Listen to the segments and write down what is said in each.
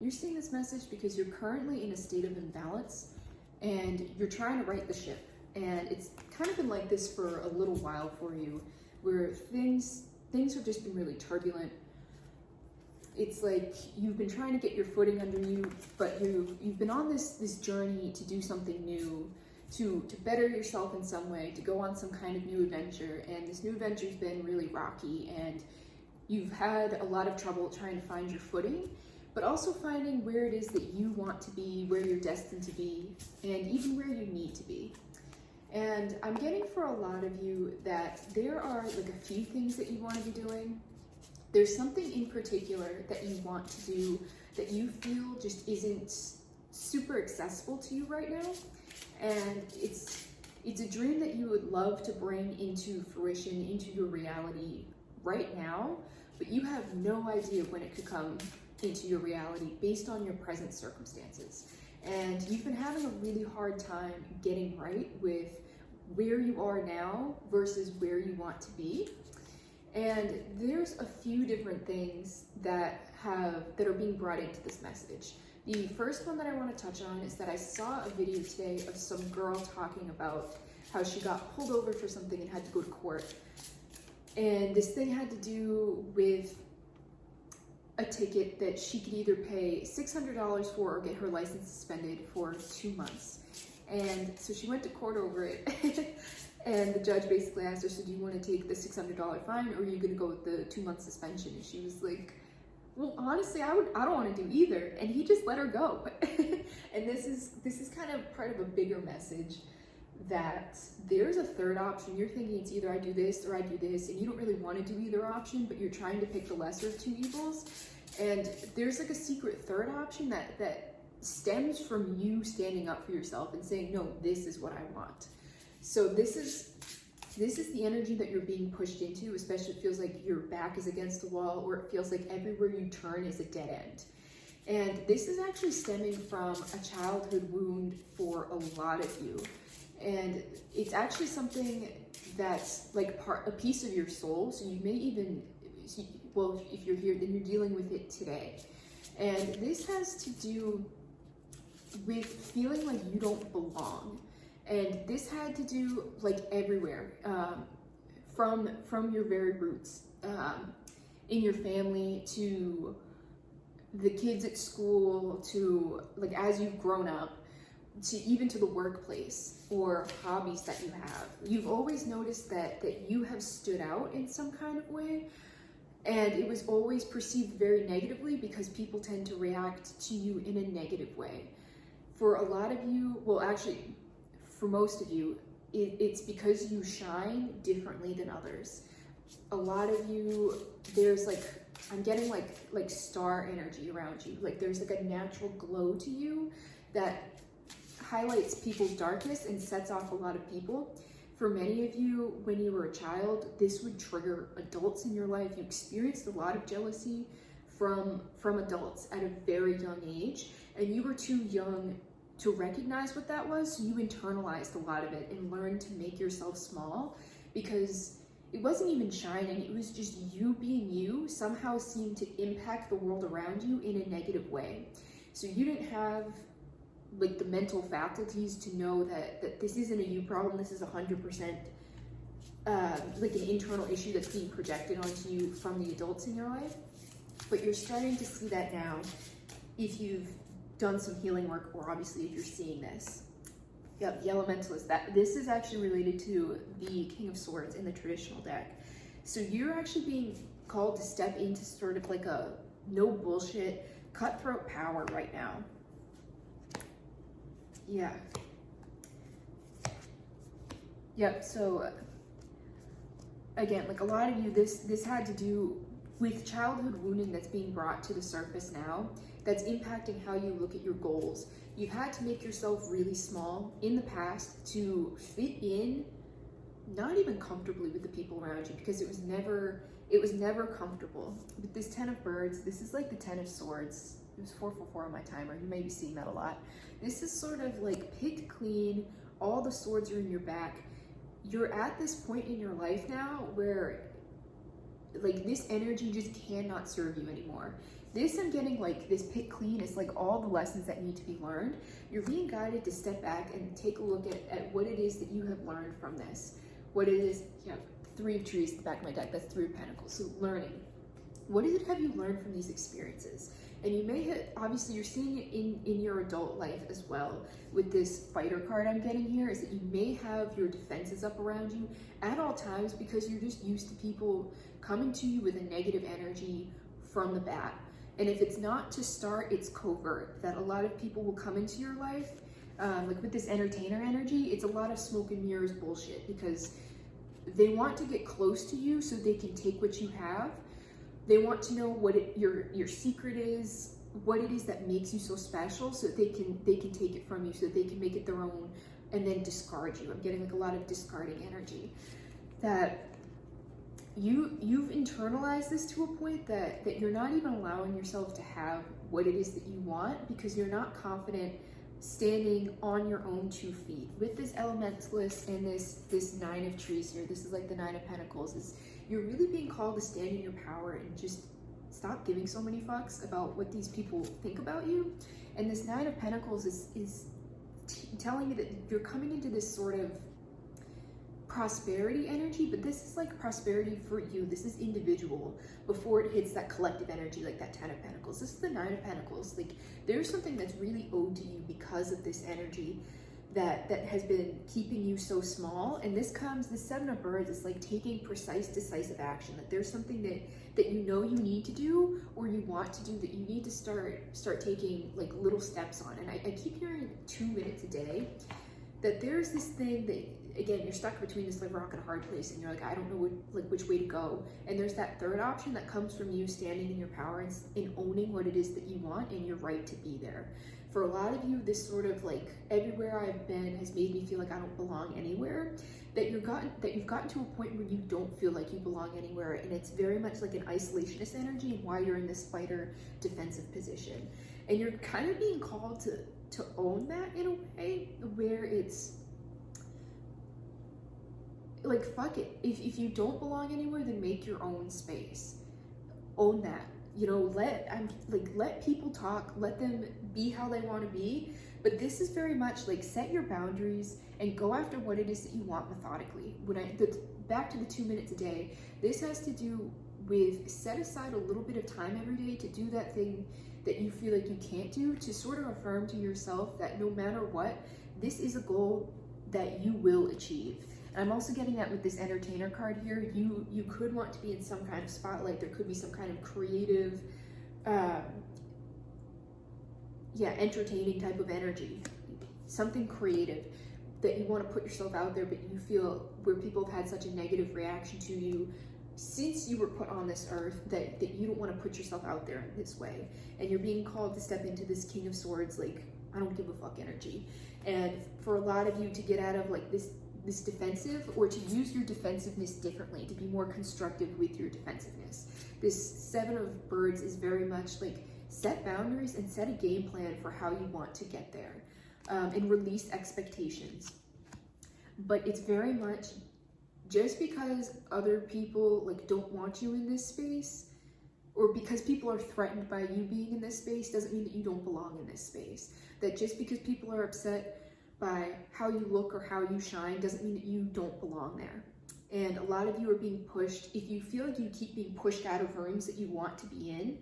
You're seeing this message because you're currently in a state of imbalance and you're trying to right the ship. And it's kind of been like this for a little while for you, where things have just been really turbulent. It's like you've been trying to get your footing under you, but you've been on this journey to do something new, to better yourself in some way, to go on some kind of new adventure. And this new adventure's been really rocky, and you've had a lot of trouble trying to find your footing, but also finding where it is that you want to be, where you're destined to be, and even where you need to be. And I'm getting for a lot of you that there are like a few things that you want to be doing. There's something in particular that you want to do that you feel just isn't super accessible to you right now. And it's a dream that you would love to bring into fruition, into your reality right now, but you have no idea when it could come into your reality based on your present circumstances. And you've been having a really hard time getting right with where you are now versus where you want to be. And there's a few different things that are being brought into this message. The first one that I want to touch on is that I saw a video today of some girl talking about how she got pulled over for something and had to go to court. And this thing had to do with a ticket that she could either pay $600 for or get her license suspended for 2 months. And so she went to court over it. And the judge basically asked her, so do you want to take the $600 fine, or are you going to go with the 2-month suspension? And she was like, well, honestly, I don't want to do either. And he just let her go. And this is kind of part of a bigger message that there's a third option. You're thinking it's either I do this or I do this, and you don't really want to do either option, but you're trying to pick the lesser of two evils. And there's like a secret third option that stems from you standing up for yourself and saying, no, this is what I want. So this is the energy that you're being pushed into, especially if it feels like your back is against the wall, or it feels like everywhere you turn is a dead end. And this is actually stemming from a childhood wound for a lot of you. And it's actually something that's like a piece of your soul. So you may even, well, if you're here, then you're dealing with it today. And this has to do with feeling like you don't belong. And this had to do like everywhere, from your very roots, in your family, to the kids at school, to like as you've grown up, to even to the workplace or hobbies that you have. You've always noticed that you have stood out in some kind of way, and it was always perceived very negatively because people tend to react to you in a negative way. For a lot of you, well, actually, for most of you, it's because you shine differently than others. A lot of you, there's like, I'm getting like star energy around you. Like there's like a natural glow to you that highlights people's darkness and sets off a lot of people. For many of you, when you were a child, this would trigger adults in your life. You experienced a lot of jealousy from adults at a very young age, and you were too young to recognize what that was, so you internalized a lot of it and learned to make yourself small, because it wasn't even shining, it was just you being you somehow seemed to impact the world around you in a negative way. So you didn't have like the mental faculties to know that this isn't a you problem, this is 100% like an internal issue that's being projected onto you from the adults in your life. But you're starting to see that now if you've done some healing work, or obviously if you're seeing this. Yep, the Elementalist. This is actually related to the King of Swords in the traditional deck. So you're actually being called to step into sort of like a no bullshit, cutthroat power right now. Yeah. Yep, so again, like a lot of you, this had to do with childhood wounding that's being brought to the surface now, that's impacting how you look at your goals. You've had to make yourself really small in the past to fit in, not even comfortably with the people around you, because it was never comfortable. With this 10 of birds, this is like the 10 of swords. It was 444 on my timer. You may be seeing that a lot. This is sort of like picked clean, all the swords are in your back. You're at this point in your life now where like this energy just cannot serve you anymore. This I'm getting like this pick clean is like all the lessons that need to be learned. You're being guided to step back and take a look at what it is that you have learned from this. What it is, you know, 3 of trees at the back of my deck, that's 3 of pentacles. So learning. What is it have you learned from these experiences? And you may have, obviously you're seeing it in your adult life as well with this fighter card I'm getting here, is that you may have your defenses up around you at all times because you're just used to people coming to you with a negative energy from the bat. And if it's not to start, it's covert, that a lot of people will come into your life, like with this entertainer energy, it's a lot of smoke and mirrors bullshit because they want to get close to you so they can take what you have. They want to know what your secret is, what it is that makes you so special, so they can take it from you, so they can make it their own, and then discard you. I'm getting like a lot of discarding energy. That you've internalized this to a point that you're not even allowing yourself to have what it is that you want because you're not confident standing on your own 2 feet. With this elementalist and this 9 of trees here, this is like the 9 of pentacles, is you're really being called to stand in your power and just stop giving so many fucks about what these people think about you. And this 9 of pentacles is telling me that you're coming into this sort of prosperity energy, but this is like prosperity for you. This is individual before it hits that collective energy like that 10 of pentacles. This is the 9 of pentacles. Like there's something that's really owed to you because of this energy that has been keeping you so small. And this 7 of birds is like taking precise, decisive action, that there's something that you know you need to do or you want to do, that you need to start taking like little steps on. And I keep hearing 2 minutes a day, that there's this thing that, again, you're stuck between this like rock and a hard place and you're like, I don't know which way to go. And there's that third option that comes from you standing in your power and owning what it is that you want and your right to be there. For a lot of you, this sort of like everywhere I've been has made me feel like I don't belong anywhere, that you've gotten to a point where you don't feel like you belong anywhere, and it's very much like an isolationist energy and why you're in this fighter defensive position. And you're kind of being called to own that in a way where it's like, fuck it. If you don't belong anywhere, then make your own space. Own that. You know, let people talk, let them be how they want to be. But this is very much like set your boundaries and go after what it is that you want methodically. Back to the 2 minutes a day, this has to do with set aside a little bit of time every day to do that thing that you feel like you can't do, to sort of affirm to yourself that no matter what, this is a goal that you will achieve. I'm also getting that with this entertainer card here. You could want to be in some kind of spotlight. There could be some kind of creative, entertaining type of energy. Something creative that you want to put yourself out there, but you feel where people have had such a negative reaction to you since you were put on this earth that you don't want to put yourself out there in this way. And you're being called to step into this King of Swords, like, I don't give a fuck energy. And for a lot of you to get out of like this defensive, or to use your defensiveness differently, to be more constructive with your defensiveness. This 7 of birds is very much like set boundaries and set a game plan for how you want to get there, and release expectations. But it's very much just because other people like don't want you in this space, or because people are threatened by you being in this space, doesn't mean that you don't belong in this space. That just because people are upset by how you look or how you shine doesn't mean that you don't belong there. And a lot of you are being pushed. If you feel like you keep being pushed out of rooms that you want to be in,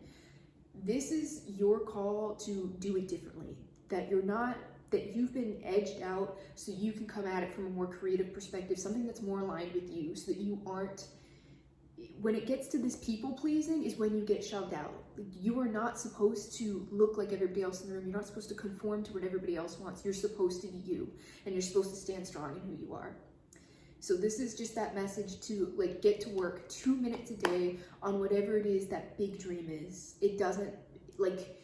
this is your call to do it differently. That you've been edged out so you can come at it from a more creative perspective, something that's more aligned with you, so that you aren't, when it gets to this people pleasing is when you get shoved out. You are not supposed to look like everybody else in the room. You're not supposed to conform to what everybody else wants. You're supposed to be you, and you're supposed to stand strong in who you are. So this is just that message to like get to work 2 minutes a day on whatever it is that big dream is. It doesn't, like,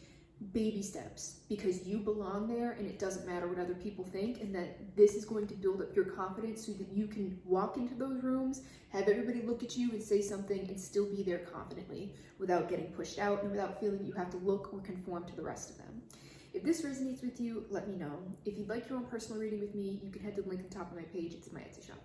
baby steps, because you belong there and it doesn't matter what other people think, and that this is going to build up your confidence so that you can walk into those rooms, have everybody look at you and say something and still be there confidently without getting pushed out and without feeling you have to look or conform to the rest of them. If this resonates with you, let me know. If you'd like your own personal reading with me, you can head to the link at the top of my page. It's in my Etsy shop.